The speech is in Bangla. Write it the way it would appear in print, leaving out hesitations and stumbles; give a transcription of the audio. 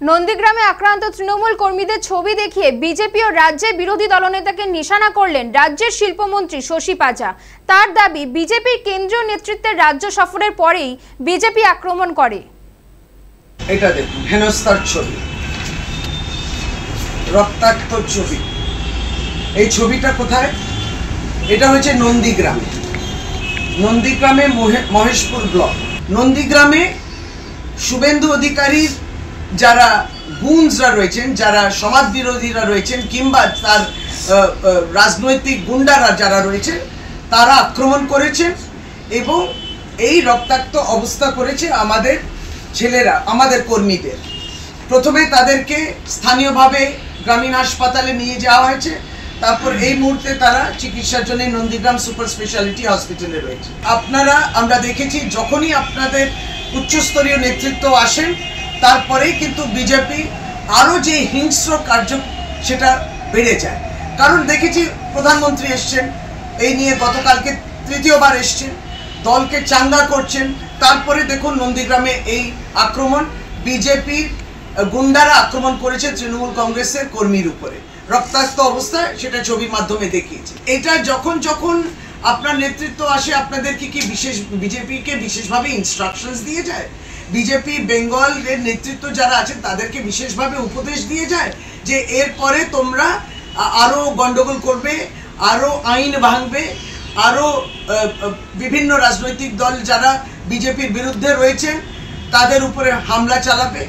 নন্দীগ্রামে আক্রান্ত তৃণমূল কর্মীদের ছবি দেখিয়ে বিজেপি ও রাজ্যের বিরোধী দলনেতাকে নিশানা করলেন রাজ্যের শিল্পমন্ত্রী শশী পাজা। তার দাবি, বিজেপির কেন্দ্রীয় নেতৃত্বের রাজ্য সফরের পরেই বিজেপি আক্রমণ করে। এটা দেখুন, হেনস্থার ছবি, রক্তাক্ত ছবি। এই ছবিটা কোথায়? এটা হচ্ছে নন্দীগ্রামে। নন্দীগ্রামে মহেশপুর ব্লক। নন্দীগ্রামে শুভেন্দু অধিকারীর যারা গুন্ডসরা রয়েছেন, যারা সমাজ বিরোধীরা রয়েছেন, কিংবা তার রাজনৈতিক গুন্ডারা যারা রয়েছেন, তারা আক্রমণ করেছেন এবং এই রক্তাক্ত অবস্থা করেছে আমাদের ছেলেরা, আমাদের কর্মীদের। প্রথমে তাদেরকে স্থানীয়ভাবে গ্রামীণ হাসপাতালে নিয়ে যাওয়া হয়েছে, তারপর এই মুহূর্তে তারা চিকিৎসার জন্য নন্দীগ্রাম সুপার স্পেশালিটি হসপিটালে রয়েছে। আমরা দেখেছি, যখনই আপনাদের উচ্চস্তরীয় নেতৃত্ব আসেন, তারপরেই কিন্তু বিজেপি আরও যে হিংস্র কার্য সেটা বেড়ে যায়। কারণ দেখেছি, প্রধানমন্ত্রী এসছেন, এই নিয়ে গতকালকে তৃতীয়বার এসছেন, দলকে চাঙ্গা করছেন। তারপরে দেখুন নন্দীগ্রামে এই আক্রমণ, বিজেপির গুন্ডারা আক্রমণ করেছে তৃণমূল কংগ্রেসের কর্মীর উপরে, রক্তাক্ত অবস্থায়, সেটা ছবির মাধ্যমে দেখিয়েছে। এটা যখন যখন আপনার নেতৃত্ব আসে, আপনাদেরকে কি বিজেপিকে বিশেষভাবে ইনস্ট্রাকশনস দিয়ে যায়? বিজেপি বেঙ্গলের নেতৃত্ব যারা আছেন তাদেরকে বিশেষভাবে উপদেশ দিয়ে যায় যে এরপরে তোমরা আরও গন্ডগোল করবে, আরও আইন ভাঙবে, আরও বিভিন্ন রাজনৈতিক দল যারা বিজেপির বিরুদ্ধে রয়েছেন তাদের উপরে হামলা চালাবে।